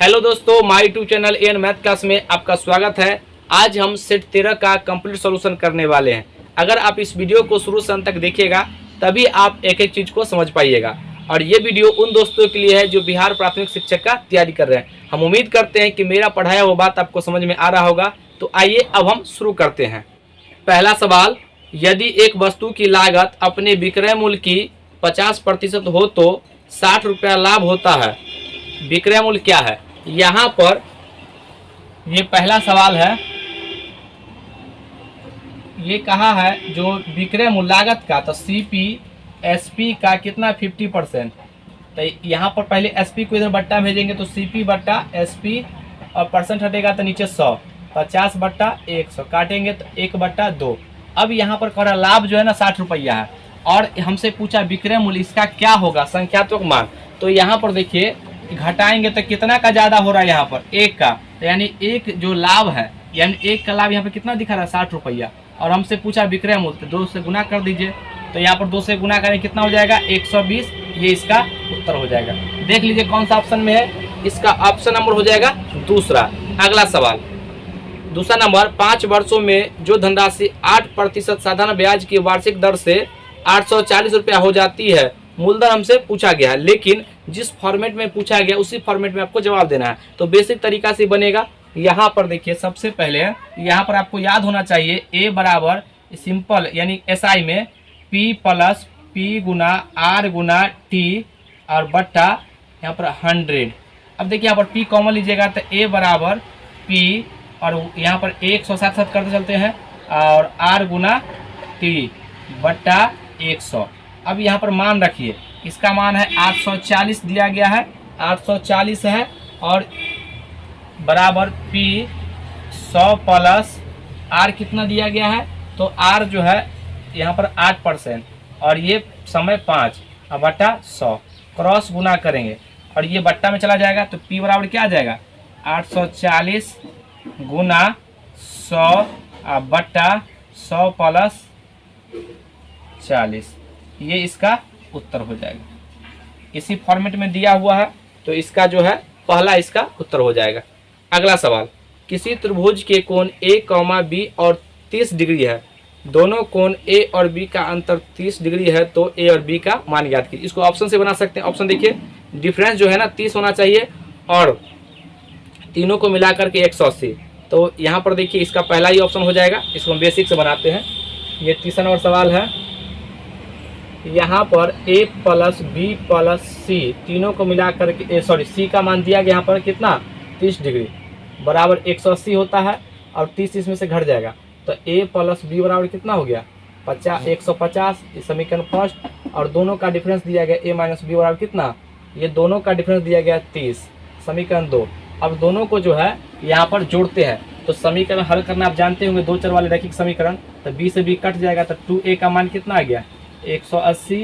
Hello दोस्तों, my YouTube channel N math class में आपका स्वागत है। आज हम सेट 13 का कंप्लीट सॉल्यूशन करने वाले हैं। अगर आप इस वीडियो को शुरू से अंत तक देखिएगा तभी आप एक एक चीज़ को समझ पाइएगा। और ये वीडियो उन दोस्तों के लिए है जो बिहार प्राथमिक शिक्षक का तैयारी कर रहे हैं। हम उम्मीद करते हैं कि मेरा पढ़ाया हुआ बात आपको समझ में आ रहा होगा। तो आइए अब हम शुरू करते हैं। पहला सवाल, यदि एक वस्तु की लागत अपने विक्रय मूल्य की 50% हो तो 60 रुपया लाभ होता है। विक्रय मूल्य क्या है? यहाँ पर ये पहला सवाल है। ये कहा है जो विक्रय मूल्य लागत का, तो सीपी एसपी का कितना 50%। तो यहाँ पर पहले एसपी को इधर बट्टा भेजेंगे तो सीपी बट्टा एसपी और परसेंट हटेगा तो नीचे 100, 50 बट्टा 100 काटेंगे तो 1/2। अब यहाँ पर कह लाभ जो है ना 60 रुपया है और हमसे पूछा विक्रय मूल्य इसका क्या होगा, संख्यात्मक मान। तो यहाँ पर देखिए घटाएंगे तो कितना का ज्यादा हो रहा है, यहाँ पर 1 का, तो यानी एक जो लाभ है यानी 1 का लाभ यहाँ पे कितना दिखा रहा है 60 रुपया। और हमसे पूछा विक्रय मूल्य, तो 2 से गुना कर दीजिए। तो यहाँ पर 2 से गुना करें कितना हो जाएगा 120। ये इसका उत्तर हो जाएगा। देख लीजिए कौन सा ऑप्शन में है। इसका ऑप्शन नंबर हो जाएगा दूसरा। अगला सवाल, दूसरा नंबर, 5 वर्षों में जो धनराशि 8% साधारण ब्याज की वार्षिक दर से 840 रुपया हो जाती है, मूलधन हमसे पूछा गया है, लेकिन जिस फॉर्मेट में पूछा गया उसी फॉर्मेट में आपको जवाब देना है। तो बेसिक तरीका से बनेगा। यहाँ पर देखिए सबसे पहले यहाँ पर आपको याद होना चाहिए ए बराबर सिंपल यानी एसआई में पी प्लस पी गुना आर गुना टी और बट्टा यहाँ पर 100। अब देखिए यहाँ पर पी कॉमन लीजिएगा तो ए बराबर पी और यहाँ पर 100 करते चलते हैं और आर गुना टी बट्टा 100। अब यहाँ पर मान रखिए, इसका मान है 840 दिया गया है, 840 है और बराबर P 100 प्लस R कितना दिया गया है, तो R जो है यहाँ पर 8% और ये समय 5 और बट्टा 100 क्रॉस गुना करेंगे और ये बट्टा में चला जाएगा तो P बराबर क्या आ जाएगा 840 गुना 100 बट्टा 100 प्लस 40। ये इसका उत्तर हो जाएगा। इसी फॉर्मेट में दिया हुआ है तो इसका जो है पहला इसका उत्तर हो जाएगा। अगला सवाल, किसी त्रिभुज के कोण ए, बी और 30 डिग्री है। दोनों कोण ए और बी का अंतर 30 डिग्री है तो ए और बी का मान ज्ञात कीजिए। इसको ऑप्शन से बना सकते हैं। ऑप्शन देखिए, डिफरेंस जो है ना 30 होना चाहिए और तीनों को मिलाकर के 180। तो यहाँ पर देखिए इसका पहला ही ऑप्शन हो जाएगा। इसको हम बेसिक से बनाते हैं। ये तीसरा नंबर सवाल है। यहाँ पर a प्लस बी प्लस सी तीनों को मिलाकर के सी का मान दिया गया यहाँ पर कितना 30 डिग्री बराबर 180 होता है और 30 इसमें से घट जाएगा तो a प्लस बी बराबर कितना हो गया 150। इस समीकरण फर्स्ट और दोनों का डिफरेंस दिया गया a माइनस बी बराबर कितना, ये दोनों का डिफरेंस दिया गया 30, समीकरण 2। अब दोनों को जो है यहाँ पर जोड़ते हैं तो समीकरण हल करना आप जानते होंगे, 2 चर वाले रैखिक समीकरण। तो b से b कट जाएगा तो 2a का मान कितना आ गया 180,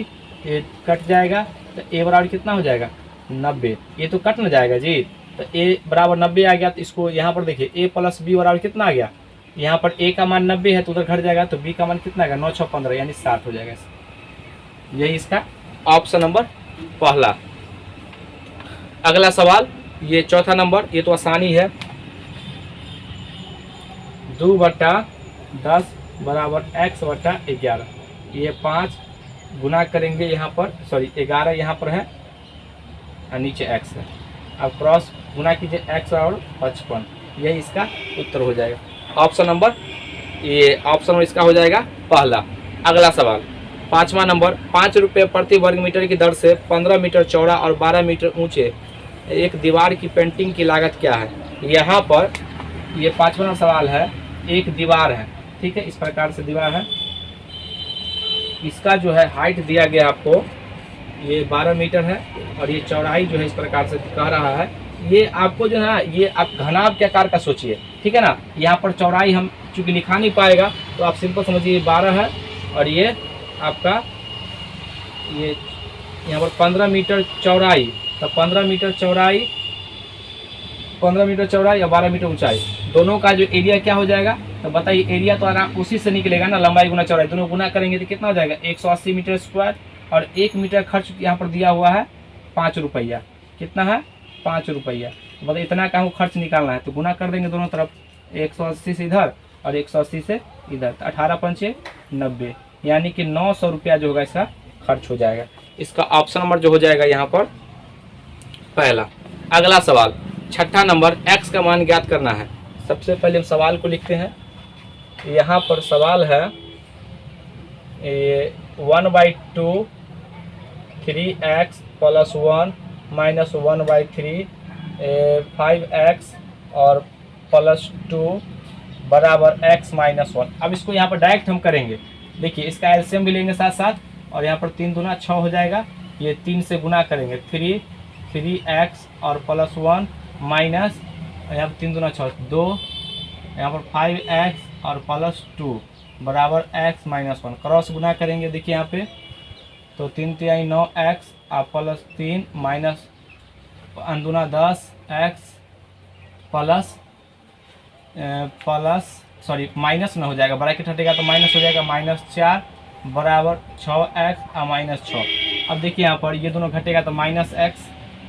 ये कट जाएगा तो a बराबर कितना हो जाएगा 90। ये तो कट न जाएगा जी, तो a बराबर 90 आ गया। तो इसको यहाँ पर देखिए a प्लस बी बराबर कितना आ गया, यहाँ पर a का मान 90 है तो उधर घट जाएगा तो b का मान कितना आएगा 9 6 15 यानी 60 हो जाएगा। यही इसका ऑप्शन नंबर पहला। अगला सवाल, ये चौथा नंबर, ये तो आसानी है। 2/10 बराबर x बटा 11। ये 5 गुना करेंगे यहाँ पर 11 यहाँ पर है और नीचे x है। अब क्रॉस गुना कीजिए x और 55, यही इसका उत्तर हो जाएगा। ऑप्शन नंबर इसका हो जाएगा पहला। अगला सवाल, 5वां नंबर, 5 रुपये प्रति वर्ग मीटर की दर से 15 मीटर चौड़ा और 12 मीटर ऊंचे एक दीवार की पेंटिंग की लागत क्या है। यहाँ पर ये 5वां सवाल है। एक दीवार है, ठीक है, इस प्रकार से दीवार है। इसका जो है हाइट दिया गया आपको ये 12 मीटर है और ये चौड़ाई जो है इस प्रकार से कह रहा है। ये आपको जो है ना ये आप घनाभ के आकार का सोचिए, ठीक है ना। यहाँ पर चौड़ाई हम चूँकि लिखा नहीं पाएगा तो आप सिंपल समझिए 12 है और ये आपका ये यहाँ पर 15 मीटर चौड़ाई, तो 15 मीटर चौड़ाई और 12 मीटर ऊंचाई, दोनों का जो एरिया क्या हो जाएगा तो बताइए। एरिया तो आराम उसी से निकलेगा ना, लंबाई गुना चौड़ाई, दोनों गुना करेंगे तो कितना हो जाएगा 180 मीटर स्क्वायर और 1 मीटर खर्च यहाँ पर दिया हुआ है 5 रुपया। कितना है 5 रुपया। मतलब इतना का हमको खर्च निकालना है, तो गुना कर देंगे दोनों तरफ, 180 से इधर और 180 से इधर, तो 18 पंचे 90, यानी कि 900 रुपया जो होगा इसका खर्च हो जाएगा। इसका ऑप्शन नंबर जो हो जाएगा यहाँ पर पहला। अगला सवाल, छठा नंबर, x का मान ज्ञात करना है। सबसे पहले हम सवाल को लिखते हैं। यहाँ पर सवाल है 1/2 3x + 1 - 1/3 5x और +2 बराबर x - 1। अब इसको यहाँ पर डायरेक्ट हम करेंगे। देखिए इसका एलसीएम भी लेंगे साथ साथ, और यहाँ पर 3 दूना 6 हो जाएगा, ये 3 से गुना करेंगे, 3x और +1 माइनस, यहाँ पर 3 दूना 6 2, यहाँ पर 5x और +2 बराबर x - 1। क्रॉस गुना करेंगे, देखिए यहाँ पे, तो 3 तिहाई 9x और +3 माइनस अंदुना 10x माइनस में हो जाएगा, ब्रैकेट हटेगा तो माइनस हो जाएगा, -4 बराबर 6x और -6। अब देखिए यहाँ पर ये दोनों घटेगा तो -x,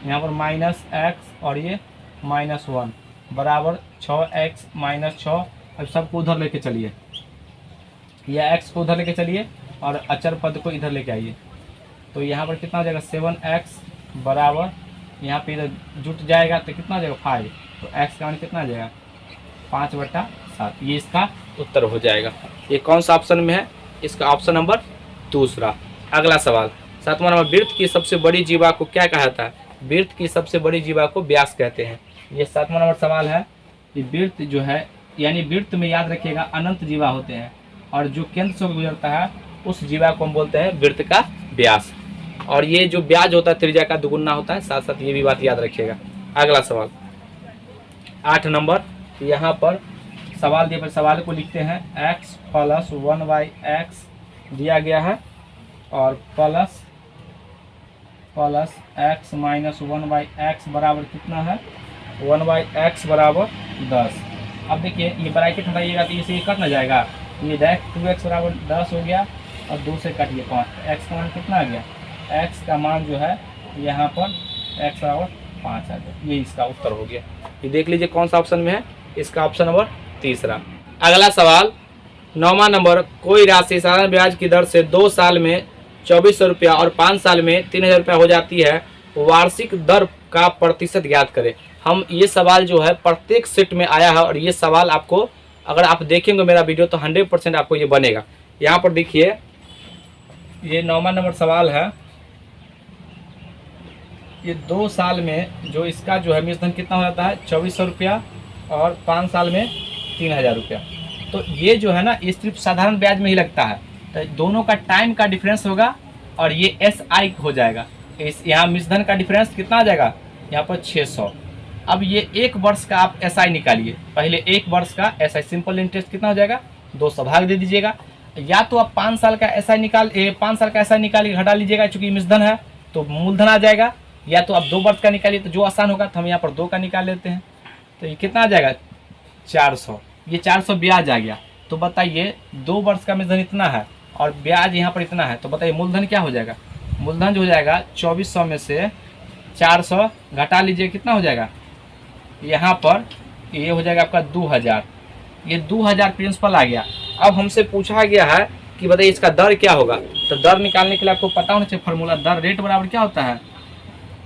यहाँ पर -x और ये -1 बराबर 6x - 6। अब सबको उधर लेके चलिए, या x को उधर लेके चलिए और अचर पद को इधर लेके आइए, तो यहाँ पर कितना हो जाएगा 7x बराबर, यहाँ पे इधर जुट जाएगा तो कितना हो जाएगा 5, तो x का मान कितना आ जाएगा 5/7। ये इसका उत्तर हो जाएगा। ये कौन सा ऑप्शन में है? इसका ऑप्शन नंबर दूसरा। अगला सवाल, 7वां नंबर, वृत्त की सबसे बड़ी जीवा को क्या कहता है? वृत्त की सबसे बड़ी जीवा को व्यास कहते हैं। ये 7वां नंबर सवाल है। ये वृत्त जो है, यानी वृत्त में याद रखिएगा अनंत जीवा होते हैं, और जो केंद्र से गुजरता है उस जीवा को हम बोलते हैं वृत्त का व्यास, और ये जो ब्याज होता है त्रिज्या का दुगुना होता है, साथ साथ ये भी बात याद रखिएगा। अगला सवाल 8 नंबर, यहाँ पर सवाल दिए, पर सवाल को लिखते हैं, x + 1/x दिया गया है और प्लस x - 1/x बराबर कितना है 1/x बराबर 10। अब देखिए ये ब्रैकेट हटाइएगा तो इसे कट ना जाएगा, ये डायरेक्ट 2x बराबर 10 हो गया और 2 से काटिए 5, x का मान कितना आ गया, x का मान जो है यहाँ पर x बराबर 5 आ गया। ये इसका उत्तर हो गया। ये देख लीजिए कौन सा ऑप्शन में है, इसका ऑप्शन नंबर तीसरा। अगला सवाल 9वां नंबर, कोई राशि साधारण ब्याज की दर से 2 साल में 2400 रुपया और 5 साल में 3000 रुपया हो जाती है, वार्षिक दर का प्रतिशत ज्ञात करें। हम ये सवाल जो है प्रत्येक सेट में आया है, और ये सवाल आपको अगर आप देखेंगे मेरा वीडियो तो 100% आपको ये बनेगा। यहाँ पर देखिए ये 9वां नंबर सवाल है। ये 2 साल में जो इसका जो है मूलधन कितना हो जाता है 2400 रुपया और 5 साल में 3000 रुपया। तो ये जो है ना, ये सिर्फ साधारण ब्याज में ही लगता है, तो दोनों का टाइम का डिफरेंस होगा और ये SI हो जाएगा। इस यहाँ मूलधन का डिफरेंस कितना आ जाएगा यहाँ पर 600। अब ये 1 वर्ष का आप SI निकालिए, पहले 1 वर्ष का SI सिंपल इंटरेस्ट कितना हो जाएगा 200 भाग दे दीजिएगा, या तो आप 5 साल का SI निकालिए घटा लीजिएगा, चूंकि मूलधन है तो मूलधन आ जाएगा, या तो आप 2 वर्ष का निकालिए तो जो आसान होगा, तो हम यहाँ पर 2 का निकाल लेते हैं, तो ये कितना आ जाएगा 400। ये 400 ब्याज आ गया। तो बताइए 2 वर्ष का मूलधन इतना है और ब्याज यहाँ पर इतना है, तो बताइए मूलधन क्या हो जाएगा। मूलधन जो हो जाएगा 2400 में से 400 घटा लीजिए, कितना हो जाएगा यहाँ पर, ये हो जाएगा आपका 2000। ये 2000 प्रिंसिपल आ गया। अब हमसे पूछा गया है कि बताइए इसका दर क्या होगा, तो दर निकालने के लिए आपको पता होना चाहिए फार्मूला। दर रेट बराबर क्या होता है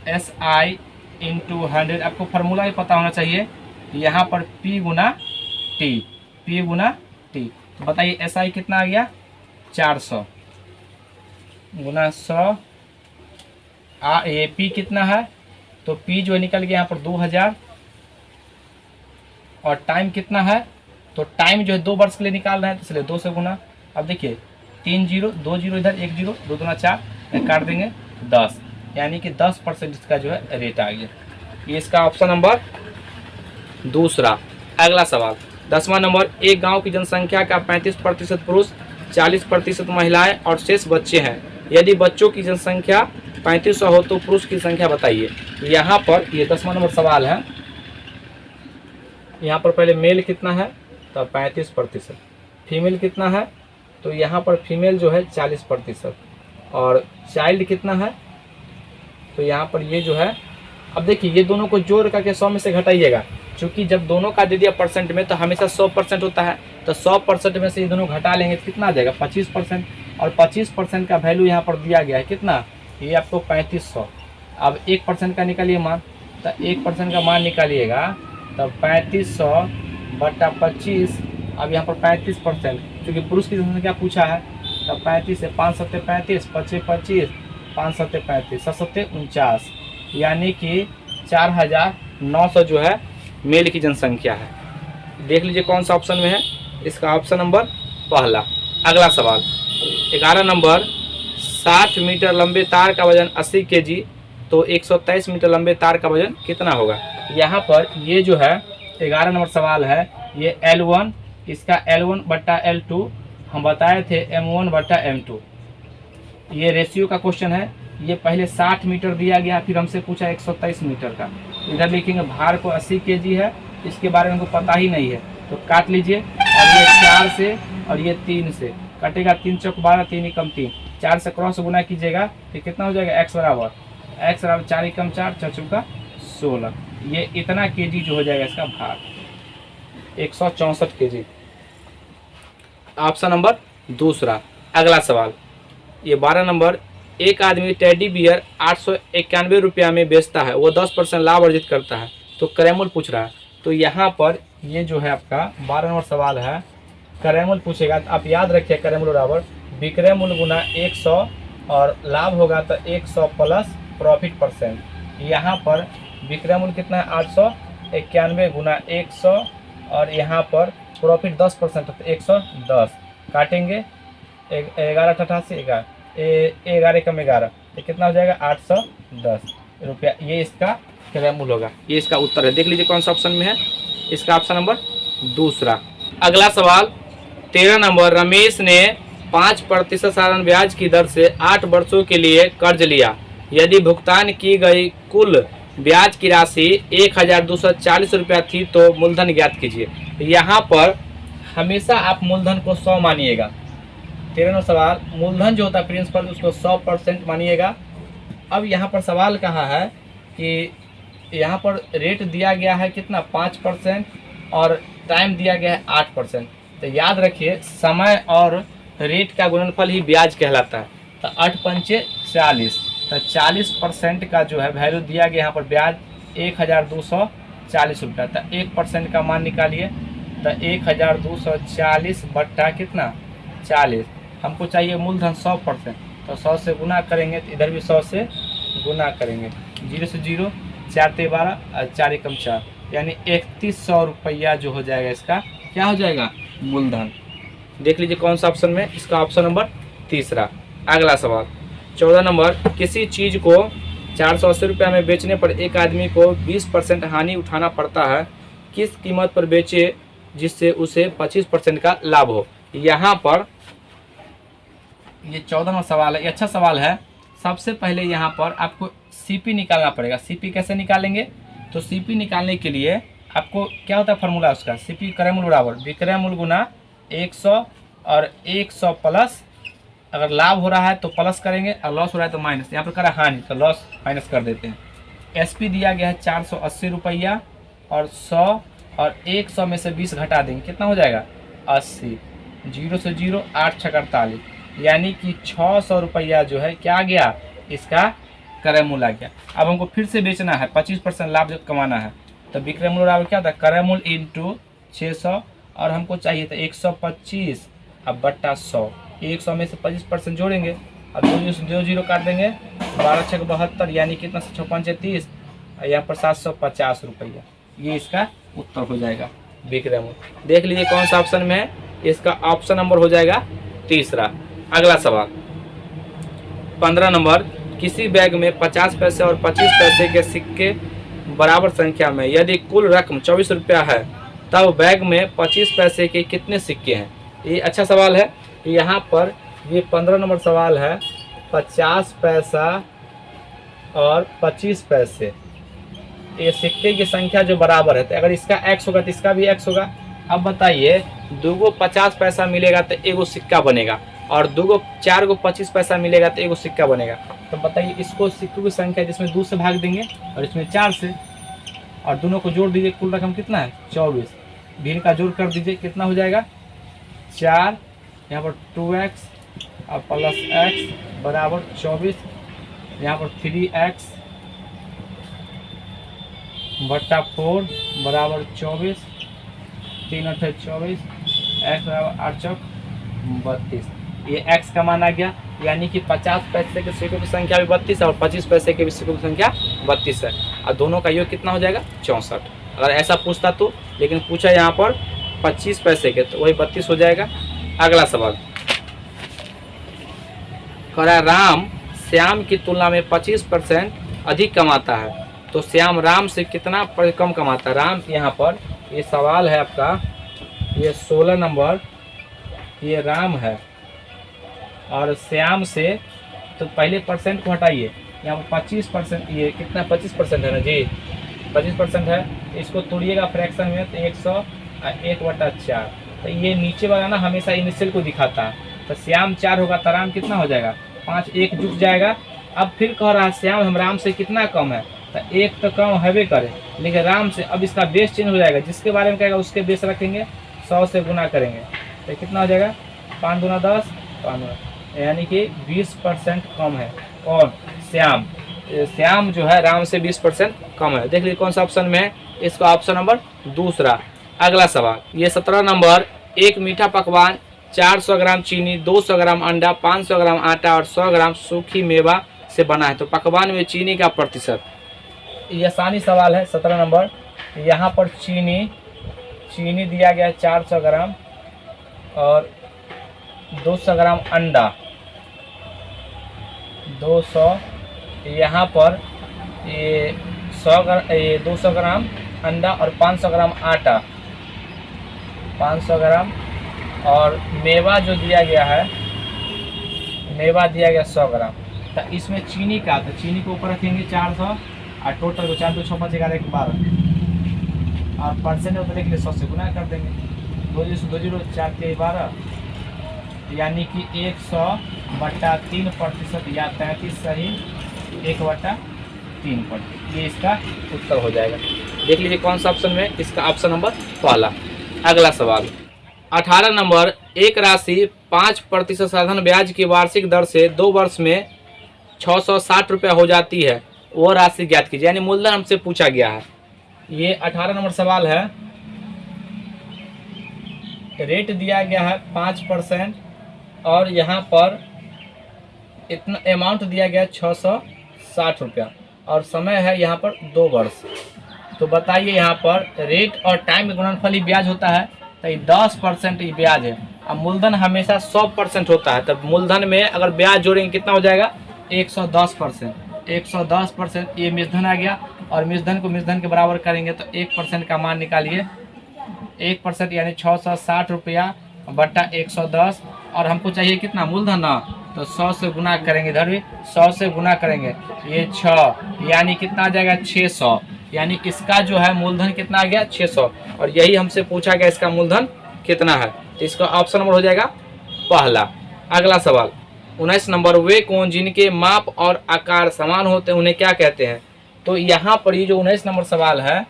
SI × 100। आपको फार्मूला भी पता होना चाहिए। यहाँ पर P × T। तो बताइए SI कितना आ गया 400 × 100, ये P कितना है, तो P जो निकल गया यहाँ पर 2000, और टाइम कितना है, तो टाइम जो है 2 वर्ष के लिए निकाल रहे हैं, तो इसलिए 2 से गुना। अब देखिए 3 0 2 0 इधर 1 0 2 दूना 4 काट देंगे 10, यानी कि 10% इसका जो है रेट आ गया। ये इसका ऑप्शन नंबर दूसरा। अगला सवाल 10वां नंबर, एक गांव की जनसंख्या का 35% पुरुष, 40% महिलाएं और शेष बच्चे हैं। यदि बच्चों की जनसंख्या 3500 हो तो पुरुष की संख्या बताइए। यहाँ पर ये 10वां नंबर सवाल है। यहाँ पर पहले मेल कितना है, तो 35%, फीमेल कितना है, तो यहाँ पर फीमेल जो है 40%, और चाइल्ड कितना है, तो यहाँ पर ये जो है अब देखिए ये दोनों को जोड़ करके 100 में से घटाइएगा, क्योंकि जब दोनों का दे दिया परसेंट में तो हमेशा 100% होता है, तो 100% में से ये दोनों घटा लेंगे तो कितना आ जाएगा 25%, और 25% का वैल्यू यहाँ पर दिया गया है कितना, ये आपको 3500। अब 1% का निकालिए मान, तो 1% का मान निकालिएगा तब 3500 बटा 25। अब यहाँ पर 35%, क्योंकि पुरुष की जनसंख्या पूछा है, तब 35 से 5 सत्ते 35, 25 25, 5 सत्ते 35, 7 सत्ते 49, यानी कि 4900 जो है मेल की जनसंख्या है। देख लीजिए कौन सा ऑप्शन में है, इसका ऑप्शन नंबर पहला। अगला सवाल 11 नंबर, 60 मीटर लंबे तार का वजन 80 kg, तो 123 मीटर लंबे तार का वजन कितना होगा। यहाँ पर ये जो है 11 नंबर सवाल है, ये L1, इसका L1 बट्टा L2 हम बताए थे M1 बट्टा M2, ये रेशियो का क्वेश्चन है। ये पहले 60 मीटर दिया गया, फिर हमसे पूछा 123 मीटर का। इधर लिखेंगे भार को 80 kg है, इसके बारे में हमको पता ही नहीं है, तो काट लीजिए। और ये 4 से और ये 3 से कटेगा, 3 चौक 12, 3 एकम 3, 4 से क्रॉस गुना कीजिएगा तो कितना हो जाएगा, x बराबर 4 एकम 4, 4 चौका 16। ये इतना केजी जो हो जाएगा इसका भार, 164 kg। ऑप्शन नंबर दूसरा। अगला सवाल ये 12 नंबर, एक आदमी टेडी बियर 891 रुपया में बेचता है, वो 10% लाभ अर्जित करता है, तो क्रयमूल्य पूछ रहा है। तो यहाँ पर ये जो है आपका 12 नंबर सवाल है, क्रयमूल्य पूछेगा तो आप याद रखिए क्रयमूल्य बराबर विक्रय मूल्य गुना 100 और लाभ होगा तो 100 प्लस प्रॉफिट परसेंट। यहाँ पर विक्रय मूल्य कितना है 891 गुना 100 और यहाँ पर प्रॉफिट 10% तो 110, काटेंगे 11 88 11 कम 11 तो कितना हो जाएगा 810 रुपया। ये इसका क्रय मूल्य होगा, ये इसका उत्तर है। देख लीजिए कौन सा ऑप्शन में है, इसका ऑप्शन नंबर दूसरा। अगला सवाल 13 नंबर, रमेश ने 5% साधारण ब्याज की दर से 8 वर्षों के लिए कर्ज लिया। यदि भुगतान की गई कुल ब्याज की राशि 1240 रुपया थी तो मूलधन ज्ञात कीजिए। यहाँ पर हमेशा आप मूलधन को 100 मानिएगा। 13 नंबर सवाल, मूलधन जो होता है प्रिंसिपल उसको 100% मानिएगा। अब यहाँ पर सवाल कहा है कि यहाँ पर रेट दिया गया है कितना 5% और टाइम दिया गया है 8%। तो याद रखिए समय और रेट का गुणनफल ही ब्याज कहलाता है। तो 8 पंचे 40, तो 40% का जो है वैल्यू दिया गया यहाँ पर ब्याज 1240 रुपया। तो 1% का मान निकालिए, तो 1240 बट्टा कितना 40, हमको चाहिए मूलधन 100%, तो 100 से गुना करेंगे तो इधर भी 100 से गुना करेंगे, 0 से 0, 4 ते 12 और 4 एकम 4, यानी 3100 रुपया जो हो जाएगा इसका क्या हो जाएगा मूलधन। देख लीजिए कौन सा ऑप्शन में, इसका ऑप्शन नंबर तीसरा। अगला सवाल 14 नंबर, किसी चीज़ को 480 रुपया में बेचने पर एक आदमी को 20% हानि उठाना पड़ता है, किस कीमत पर बेचे जिससे उसे 25% का लाभ हो। यहाँ पर ये 14वां सवाल है, ये अच्छा सवाल है। सबसे पहले यहाँ पर आपको सीपी निकालना पड़ेगा। सीपी कैसे निकालेंगे, तो सीपी निकालने के लिए आपको क्या होता है फार्मूला उसका, सीपी क्रय मूल्य बराबर विक्रय मूल्य गुना 100 और 100 प्लस, अगर लाभ हो रहा है तो प्लस करेंगे और लॉस हो रहा है तो माइनस। यहाँ पर करा हानि तो लॉस माइनस कर देते हैं। एसपी दिया गया है 480 रुपया और 100 और 100 में से 20 घटा देंगे, कितना हो जाएगा 80, 0 से 0, 8 छक 48, यानी कि 600 रुपया जो है क्या आ गया इसका क्रय मूल्य आ गया। अब हमको फिर से बेचना है, 25% लाभ जो कमाना है, तो विक्रय मूल्य बराबर क्या होता है क्रय मूल्य इंटू 600 और हमको चाहिए था 125 अब बट्टा 100, 100 में से 25% जोड़ेंगे, अब 2 0 काट देंगे, 12 छक 72, यानी कितना 6 5 30, यहाँ पर 750 रुपया। ये इसका उत्तर हो जाएगा विक्रय मूल्य। देख लीजिए कौन सा ऑप्शन में है, इसका ऑप्शन नंबर हो जाएगा तीसरा। अगला सवाल 15 नंबर, किसी बैग में 50 पैसे और 25 पैसे के सिक्के बराबर संख्या में यदि कुल रकम 24 रुपया है तब बैग में 25 पैसे के कितने सिक्के हैं। ये अच्छा सवाल है। यहाँ पर ये 15 नंबर सवाल है, 50 पैसा और 25 पैसे, ये सिक्के की संख्या जो बराबर है, तो अगर इसका x होगा तो इसका भी x होगा। अब बताइए, दो 50 पैसा मिलेगा तो एगो सिक्का बनेगा, और 4 को 25 पैसा मिलेगा तो एगो सिक्का बनेगा। तो बताइए इसको सिक्कों की संख्या जिसमें 2 से भाग देंगे और इसमें 4 से, और दोनों को जोड़ दीजिए, कुल रकम कितना है 24। भी का जोड़ कर दीजिए कितना हो जाएगा 4, यहाँ पर 2x और प्लस x बराबर 24, यहाँ पर 3x बट्टा 4 बराबर 24, 3 अट्ठे 24, x बराबर 8 चौक 32। ये x का मान आ गया, यानी कि 50 पैसे के सिक्कों की संख्या भी 32 है और 25 पैसे के भी सिक्कों की संख्या 32 है, और दोनों का योग कितना हो जाएगा 64। अगर ऐसा पूछता तो, लेकिन पूछा यहाँ पर 25 पैसे के तो वही 32 हो जाएगा। अगला सवाल करा राम श्याम की तुलना में 25% अधिक कमाता है, तो श्याम राम से कितना कम कमाता है। राम यहाँ पर ये सवाल है आपका, ये 16 नंबर, ये राम है और श्याम से, तो पहले परसेंट को हटाइए, यहाँ पर 25%, ये कितना 25% है ना जी, 25% है। इसको तोड़िएगा फ्रैक्शन में तो 101/4, तो ये नीचे वाला ना हमेशा इनिशियल को दिखाता है, तो श्याम 4 होगा तो राम कितना हो जाएगा 5, 1 जुट जाएगा। अब फिर कह रहा है श्याम हम राम से कितना कम है, तो 1 तो कम हैवे करे, लेकिन राम से अब इसका बेस चेंज हो जाएगा, जिसके बारे में कहेगा उसके बेस रखेंगे, 100 से गुना करेंगे तो कितना हो जाएगा 5 दूना 10, 5, यानी कि 20% कम है कौन श्याम। श्याम जो है राम से 20% कम है। देख लीजिए कौन सा ऑप्शन में है, इसका ऑप्शन नंबर दूसरा। अगला सवाल ये 17 नंबर, एक मीठा पकवान 400 ग्राम चीनी, 200 ग्राम अंडा, 500 ग्राम आटा और 100 ग्राम सूखी मेवा से बना है, तो पकवान में चीनी का प्रतिशत। ये आसानी सवाल है 17 नंबर। यहाँ पर चीनी दिया गया है 400 ग्राम और 200 ग्राम अंडा, 200, यहाँ पर ये 200 ग्राम अंडा और 500 ग्राम आटा, 500 ग्राम, और मेवा जो दिया गया है, मेवा दिया गया 100 ग्राम। तो इसमें चीनी का, तो चीनी को ऊपर रखेंगे 400 और टोटल को 4 2 6 5 11 12, और परसेंट होता लिख ले 100 से गुना कर देंगे, 2 4 3 12, यानी कि 100/3% या 33 सही 1/3%, ये इसका उत्तर हो जाएगा। देख लीजिए कौन सा ऑप्शन में, इसका ऑप्शन नंबर पहला। अगला सवाल 18 नंबर, एक राशि 5% साधारण ब्याज की वार्षिक दर से 2 वर्ष में 660 रुपये हो जाती है, वो राशि ज्ञात कीजिए, यानी मूलधन हमसे पूछा गया है। ये 18 नंबर सवाल है, रेट दिया गया है 5% और यहाँ पर इतना अमाउंट दिया गया है 660 रुपया और समय है यहाँ पर 2 वर्ष। तो बताइए यहाँ पर रेट और टाइम में गुणनफल ही ब्याज होता है, तो ये 10% ही ब्याज है। अब मूलधन हमेशा 100% होता है, तब मूलधन में अगर ब्याज जोड़ेंगे कितना हो जाएगा 110%, 110%। ये मिश्रधन आ गया और मिश्रधन को मिश्रधन के बराबर करेंगे तो 1% का मान निकालिए, 1% यानी 660 रुपया बट्टा 110, और हमको चाहिए कितना मूलधन ना, तो 100 से गुना करेंगे, इधर भी 100 से गुना करेंगे, ये 6 यानी कितना आ जाएगा 600, यानी इसका जो है मूलधन कितना आ गया 600, और यही हमसे पूछा गया इसका मूलधन कितना है, तो इसका ऑप्शन नंबर हो जाएगा पहला। अगला सवाल 19 नंबर, वे कोण जिनके माप और आकार समान होते हैं उन्हें क्या कहते हैं। तो यहाँ पर ये जो 19 नंबर सवाल है,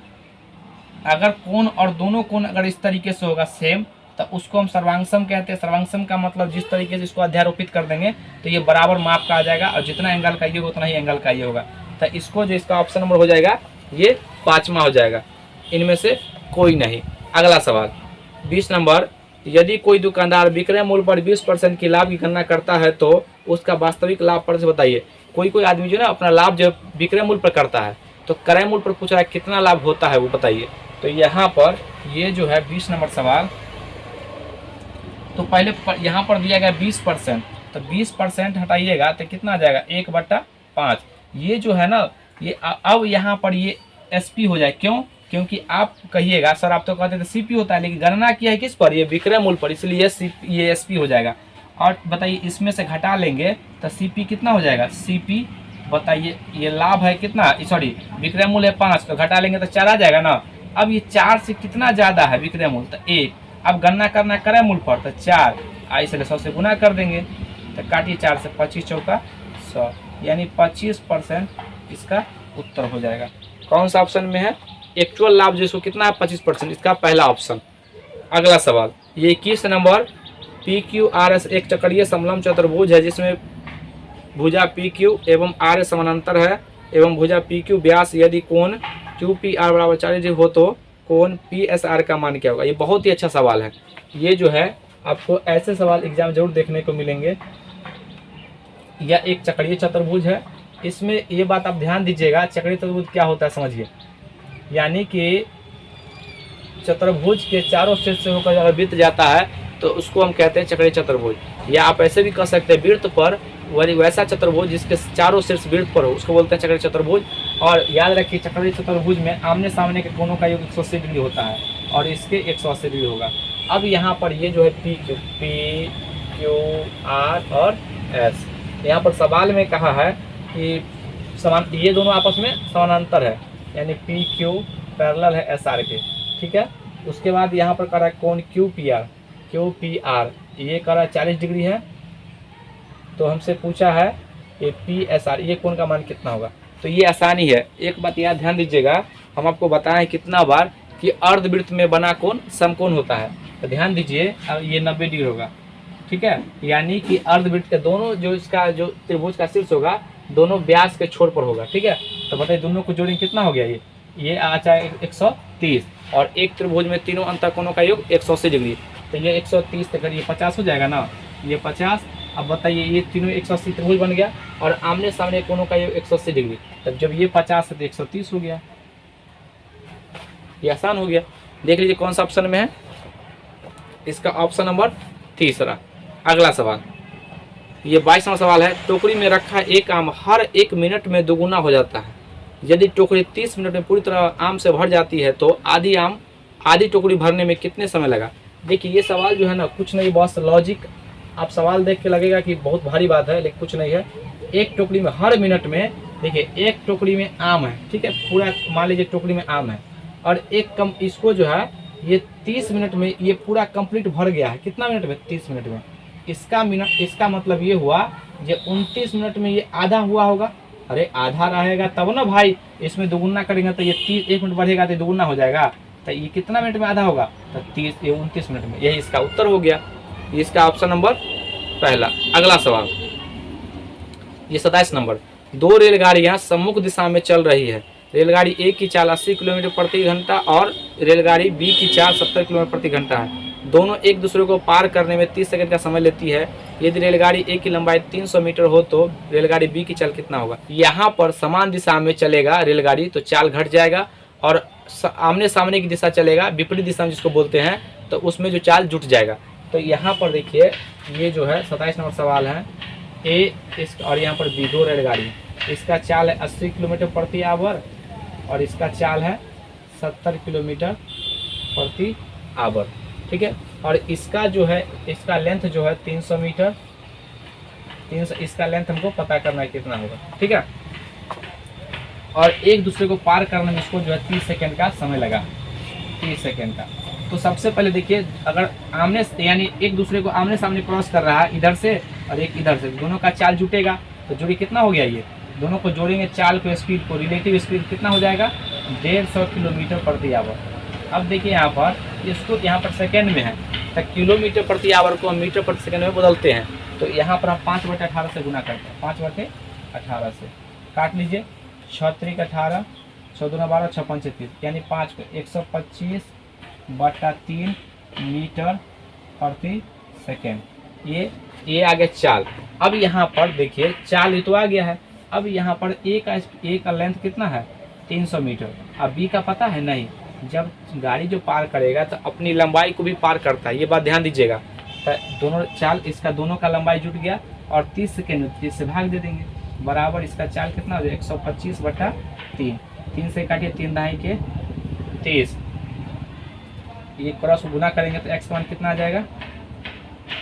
अगर कोण और दोनों कोण अगर इस तरीके से होगा सेम, तो उसको हम सर्वांगसम कहते हैं। सर्वांगसम का मतलब जिस तरीके से इसको अध्यारोपित कर देंगे तो ये बराबर माप का आ जाएगा, और जितना एंगल का ये होगा उतना ही एंगल का ये होगा, तो इसको जो इसका ऑप्शन नंबर हो जाएगा ये 5वां हो जाएगा, इनमें से कोई नहीं। अगला सवाल 20 नंबर, यदि कोई दुकानदार विक्रय मूल्य पर 20% की लाभ की गणना करता है तो उसका वास्तविक लाभ पर से बताइए। कोई आदमी जो है ना अपना लाभ जो विक्रय मूल्य पर करता है, तो क्रय मूल्य पर पूछ रहा है कितना लाभ होता है वो बताइए। तो यहाँ पर ये जो है 20 नंबर सवाल, तो पहले यहाँ पर दिया गया 20%, तो 20% हटाइएगा तो कितना आ जाएगा 1/5। ये जो है ना ये अब यहाँ पर ये SP हो जाए, क्यों? क्योंकि आप कहिएगा सर आप तो कहते थे CP होता है, लेकिन गणना किया है किस पर, ये विक्रय मूल्य पर, इसलिए ये SP हो जाएगा। और बताइए इसमें से घटा लेंगे तो CP कितना हो जाएगा, CP बताइए, ये लाभ है कितना, सॉरी विक्रय मूल्य है 5, तो घटा लेंगे तो 4 आ जाएगा ना। अब ये 4 से कितना ज़्यादा है विक्रय मूल्य, तो 1। अब गणना करना क्रय मूल्य पर, तो 4 आई से 100 से गुना कर देंगे तो काटिए 4 से 25 चौका 100, यानी 25% इसका उत्तर हो जाएगा। कौन सा ऑप्शन में है? एक्चुअल लाभ जिसको कितना है 25%, इसका पहला ऑप्शन। अगला सवाल ये 21 नंबर, PQRS एक चक्रीय समलंब चतुर्भुज है जिसमें भुजा PQ एवं R समानांतर है एवं भुजा PQ व्यास, यदि कोण QPR बराबर 40 डिग्री हो तो कोण PSR का मान क्या होगा? ये बहुत ही अच्छा सवाल है। ये जो है आपको ऐसे सवाल एग्जाम जरूर देखने को मिलेंगे। यह एक चक्रीय चतुर्भुज है, इसमें ये बात आप ध्यान दीजिएगा, चक्रीय चतुर्भुज क्या होता है समझिए, यानी कि चतुर्भुज के चारों शीर्ष से होकर अगर वृत्त जाता है तो उसको हम कहते हैं चक्रीय चतुर्भुज, या आप ऐसे भी कह सकते हैं वृत्त पर वैसा चतुर्भुज जिसके चारों शीर्ष वृत्त पर हो उसको बोलते हैं चक्रीय चतुर्भुज। और याद रखिए चक्रीय चतुर्भुज में आमने सामने के कोणों का योग 180 डिग्री होता है और इसके 180 डिग्री होगा। अब यहाँ पर ये जो है P Q R और S, यहाँ पर सवाल में कहा है कि ये दोनों आपस में समानांतर है, यानी PQ पैरेलल है SR के, ठीक है। उसके बाद यहाँ पर कह रहा है कोण QPR ये कह रहा है 40 डिग्री है, तो हमसे पूछा है कि PSR ये कोण का मान कितना होगा। तो ये आसानी है, एक बात याद ध्यान दीजिएगा, हम आपको बताएं कितना बार कि अर्धवृत्त में बना कोण समकोण होता है, तो ध्यान दीजिए अब ये 90 डिग्री होगा, ठीक है। यानी कि अर्धवृत्त के दोनों जो इसका जो त्रिभुज का शीर्ष होगा दोनों व्यास के छोर पर होगा, ठीक है। तो बताइए दोनों को जोड़ेंगे कितना हो गया, ये आता है 130 और एक त्रिभुज में तीनों अंतःकोणों का योग 180 डिग्री, तो ये 130 तक ये 50 हो जाएगा ना, ये 50। अब बताइए ये तीनों 180 त्रिभुज बन गया और आमने सामने कोणों का योग 180 डिग्री, तब जब ये 50 है तो 130 हो गया, ये आसान हो गया। देख लीजिए कौन सा ऑप्शन में है, इसका ऑप्शन नंबर तीसरा। अगला सवाल ये 22वां सवाल है, टोकरी में रखा एक आम हर 1 मिनट में दोगुना हो जाता है, यदि टोकरी 30 मिनट में पूरी तरह आम से भर जाती है तो आधी टोकरी भरने में कितने समय लगा। देखिए ये सवाल जो है ना कुछ नहीं, बस लॉजिक, आप सवाल देख के लगेगा कि बहुत भारी बात है, लेकिन कुछ नहीं है। एक टोकरी में हर मिनट में, देखिए एक टोकरी में आम है, ठीक है, पूरा मान लीजिए टोकरी में आम है और इसको जो है ये 30 मिनट में ये पूरा कंप्लीट भर गया है। कितना मिनट में? 30 मिनट में। इसका मतलब ये हुआ ये 29 मिनट में ये आधा हुआ होगा। अरे आधा रहेगा तब ना भाई, इसमें दोगुना करेंगे तो ये 1 मिनट बढ़ेगा तो दोगुना हो जाएगा, तो ये कितना मिनट में आधा होगा? तो 29 मिनट में। यही इसका उत्तर हो गया, इसका ऑप्शन नंबर पहला। अगला सवाल ये 27 नंबर, 2 रेलगाड़ियां सम्मुख दिशा में चल रही है, रेलगाड़ी ए की चाल 80 किलोमीटर प्रति घंटा और रेलगाड़ी बी की चाल 70 किलोमीटर प्रति घंटा है, दोनों एक दूसरे को पार करने में 30 सेकंड का समय लेती है, यदि रेलगाड़ी ए की लंबाई 300 मीटर हो तो रेलगाड़ी बी की चाल कितना होगा। यहाँ पर समान दिशा में चलेगा रेलगाड़ी तो चाल घट जाएगा, और आमने सामने की दिशा चलेगा विपरीत दिशा में जिसको बोलते हैं तो उसमें जो चाल जुट जाएगा। तो यहाँ पर देखिए ये जो है 27 नंबर सवाल है, ए इस और यहाँ पर बी 2 रेलगाड़ी, इसका चाल है 80 किलोमीटर प्रति आवर और इसका चाल है 70 किलोमीटर प्रति आवर, ठीक है। और इसका जो है इसका लेंथ जो है 300 मीटर, 300 इसका लेंथ हमको पता करना है कितना होगा, ठीक है। और एक दूसरे को पार करने में इसको जो है 30 सेकंड का समय लगा, 30 सेकंड का। तो सबसे पहले देखिए अगर आमने यानी एक दूसरे को आमने सामने क्रॉस कर रहा है इधर से और एक इधर से, दोनों का चाल जुटेगा तो जोड़ी कितना हो गया, ये दोनों को जोड़ेंगे चाल को स्पीड को, रिलेटिव स्पीड कितना हो जाएगा 150 किलोमीटर प्रति आवर। अब देखिए यहाँ पर इसको यहाँ पर सेकेंड में है तो किलोमीटर प्रति आवर को हम मीटर प्रति सेकंड में बदलते हैं, तो यहाँ पर हम 5/18 से गुना करते हैं, 5/18 से काट लीजिए, 6×3=18, 14×12 6×5=35, यानी 5 को 125/3 मीटर प्रति सेकेंड। ये आ गया चाल। अब यहाँ पर देखिए चाल ये तो आ गया है, अब यहाँ पर ए का लेंथ कितना है 300 मीटर। अब बी का पता है नहीं, जब गाड़ी जो पार करेगा तो अपनी लंबाई को भी पार करता है, ये बात ध्यान दीजिएगा। तो दोनों चाल इसका दोनों का लंबाई जुट गया और 30 सेकेंड 30 से भाग दे देंगे, बराबर इसका चाल कितना हो जाएगा 125/3, 3 से काटिए 3×2 के 30, ये क्रॉस गुना करेंगे तो एक्स का मान कितना आ जाएगा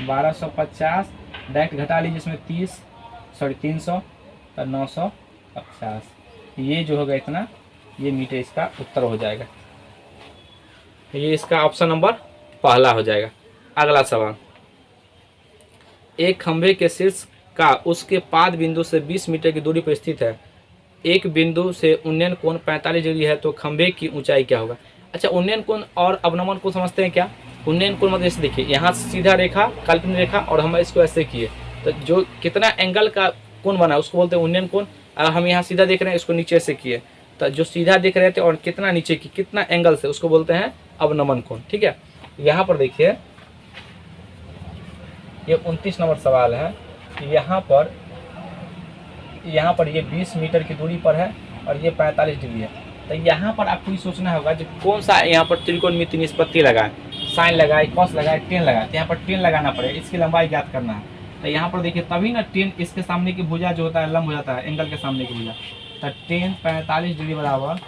1250, डायरेक्ट घटा लीजिए इसमें 300 तो 950, ये जो होगा इतना, ये मीटर इसका उत्तर हो जाएगा। ये इसका ऑप्शन नंबर पहला हो जाएगा। अगला सवाल एक खंभे के शीर्ष का उसके पाद बिंदु से 20 मीटर की दूरी पर स्थित है, एक बिंदु से उन्नयन कोण 45 डिग्री है, तो खंभे की ऊंचाई क्या होगा। अच्छा, उन्नयन कोण और अवनमन कोण समझते हैं क्या। उन्नयन कोण मतलब ऐसे देखिए, यहाँ सीधा रेखा, काल्पनिक रेखा, और हम इसको ऐसे किए तो जो कितना एंगल का कोण बना उसको बोलते हैं उन्नयन कोण। और हम यहाँ सीधा देख रहे हैं, इसको नीचे से किए तो जो सीधा देख रहे थे और कितना नीचे की कितना एंगल से, उसको बोलते हैं अवनमन कोण। ठीक है, यहाँ पर देखिए ये 29 नंबर सवाल है। यहाँ पर ये 20 मीटर की दूरी पर है और ये 45 डिग्री है। तो यहाँ पर आपको ये सोचना होगा जो कौन सा यहाँ पर त्रिकोणमिति निष्पत्ति लगाए, साइन लगाए, कॉस लगाए, टेन लगाए। तो यहाँ पर टेन लगाना पड़ेगा, इसकी लंबाई ज्ञात करना है। तो यहाँ पर देखिए तभी ना टेन इसके सामने की भुजा जो होता है लंब हो जाता है एंगल के सामने की भुजा। तो टेन 45 डिग्री बराबर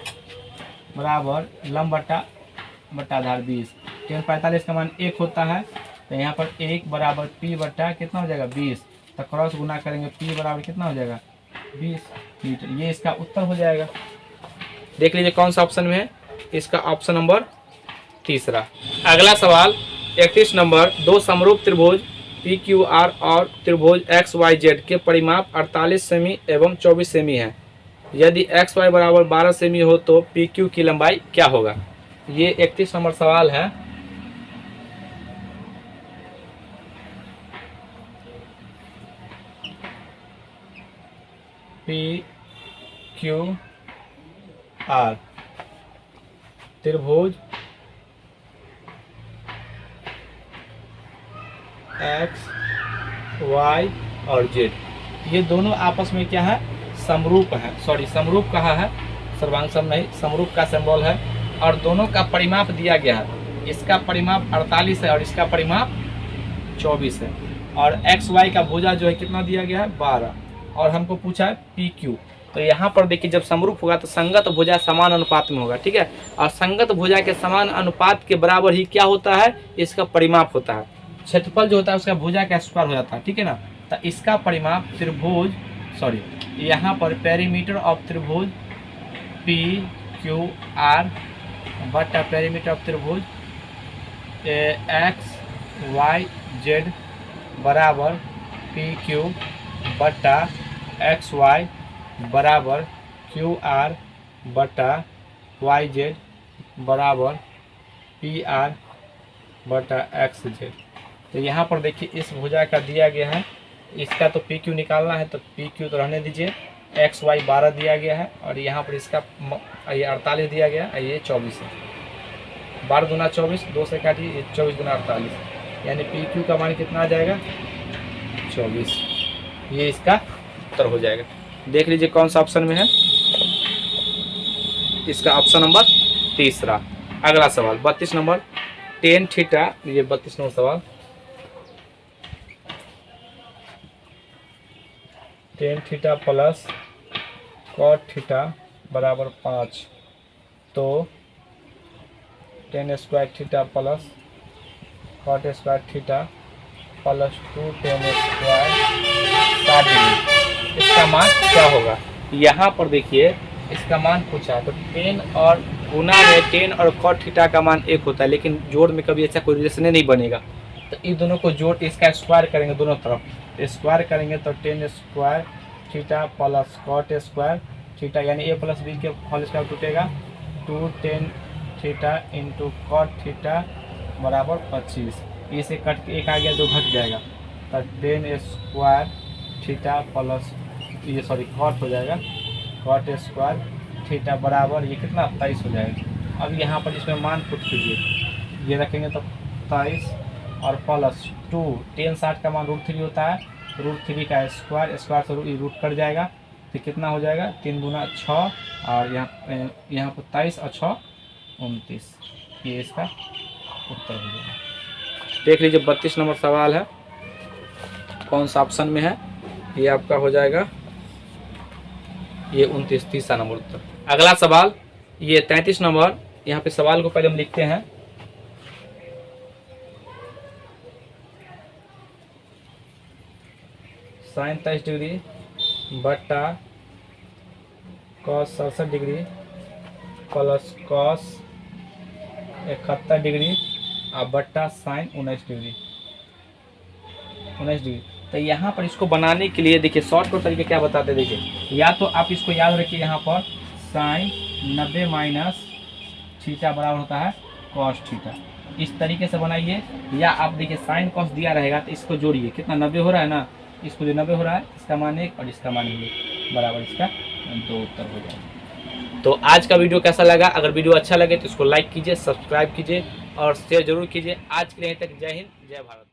लंब बट्टा आधार 20। टेन 45 का मान 1 होता है। तो यहाँ पर 1 बराबर पी बट्टा कितना हो जाएगा 20। तो क्रॉस गुना करेंगे, पी बराबर कितना हो जाएगा 20 मीटर। ये इसका उत्तर हो जाएगा। देख लीजिए कौन सा ऑप्शन में है, इसका ऑप्शन नंबर तीसरा। अगला सवाल 31 नंबर, दो समरूप त्रिभुज पी क्यू आर और त्रिभुज एक्स वाई जेड के परिमाप 48 सेमी एवं 24 सेमी है। यदि एक्स वाई बराबर 12 सेमी हो तो पी क्यू की लंबाई क्या होगा। ये 31 नंबर सवाल है। पी क्यू आर त्रिभुज एक्स वाई और जेड, ये दोनों आपस में क्या है समरूप है। सॉरी, समरूप कहा है, सर्वांग सम नहीं, समरूप का सिंबल है। और दोनों का परिमाप दिया गया है, इसका परिमाप 48 है और इसका परिमाप 24 है। और एक्स वाई का भुजा जो है कितना दिया गया है 12, और हमको पूछा है पी क्यू। तो यहाँ पर देखिए जब समरूप होगा तो संगत भुजा समान अनुपात में होगा। ठीक है, और संगत भुजा के समान अनुपात के बराबर ही क्या होता है, इसका परिमाप होता है। क्षेत्रफल जो होता है उसका भुजा का स्क्वायर हो जाता है। ठीक है ना, तो इसका परिमाप त्रिभुज यहाँ पर पेरीमीटर ऑफ त्रिभुज पी क्यू आर बटा पेरीमीटर ऑफ त्रिभुज एक्स वाई जेड बराबर पी क्यू बटा एक्स वाई बराबर क्यू आर बटा वाई जेड बराबर पी आर बटा एक्स जेड। तो यहाँ पर देखिए इस भुजा का दिया गया है, इसका तो पी क्यू निकालना है, तो पी क्यू तो रहने दीजिए। एक्स वाई 12 दिया गया है और यहाँ पर इसका ये 48 दिया गया है, ये 24 है। 12 दूना 24, 2 से काटिए, 24 दूना 48, यानी पी क्यू का मान कितना आ जाएगा 24। ये इसका उत्तर हो जाएगा। देख लीजिए कौन सा ऑप्शन में है, इसका ऑप्शन नंबर तीसरा। अगला सवाल 32 नंबर, टेन थीटा, ये 32 नंबर सवाल, tan theta plus cot theta बराबर 5, तो tan square theta plus cot square theta plus 2 tan square 60 degree, इसका मान क्या होगा। यहाँ पर देखिए इसका मान पूछा है, तो टेन और गुना में टेन और कॉट थीटा का मान 1 होता है, लेकिन जोड़ में कभी ऐसा कोई रिलेशन नहीं बनेगा। तो इन दोनों को जोड़ इसका स्क्वायर करेंगे, दोनों तरफ स्क्वायर करेंगे तो tan square theta plus cot square theta, यानी ए प्लस बी के होल स्क्वायर टूटेगा, 2 tan theta into cot theta बराबर 25। इसे कट के एक आ गया, 2 घट जाएगा, तो टेन स्क्वायर थीटा प्लस ये कॉट हो जाएगा, कॉट स्क्वायर थीटा बराबर ये कितना 23 हो जाएगा। अब यहाँ पर इसमें मान पुट कीजिए, ये रखेंगे तो 23 और प्लस 2, टेन 60 का मान √3 होता है, √3 का स्क्वायर से रूट कट जाएगा, तो कितना हो जाएगा 3 दूना 6, और यहाँ पर 23 और 6 29, ये इसका उत्तर हो जाएगा। देख लीजिए 32 नंबर सवाल है, कौन सा ऑप्शन में है, ये आपका हो जाएगा ये 29, तीसरा नंबर उत्तर। अगला सवाल ये 33 नंबर, यहाँ पे सवाल को पहले हम लिखते हैं। साइन 23 डिग्री बट्टा cos 67 degree plus cos 71 degree और बट्टा साइन 19 डिग्री। तो यहाँ पर इसको बनाने के लिए देखिए शॉर्टकट तरीके क्या बताते हैं। देखिए या तो आप इसको याद रखिए, यहाँ पर साइन 90 माइनस थीटा बराबर होता है कॉस थीटा, इस तरीके से बनाइए। या आप देखिए साइन कॉस दिया रहेगा तो इसको जोड़िए, कितना 90 हो रहा है ना, इसको जो 90 हो रहा है इसका मान 1 और इसका मान 1 बराबर इसका 2 उत्तर हो जाएगा। तो आज का वीडियो कैसा लगा? अगर वीडियो अच्छा लगे तो इसको लाइक कीजिए, सब्सक्राइब कीजिए और शेयर जरूर कीजिए। आज के लिए तक जय हिंद, जय भारत।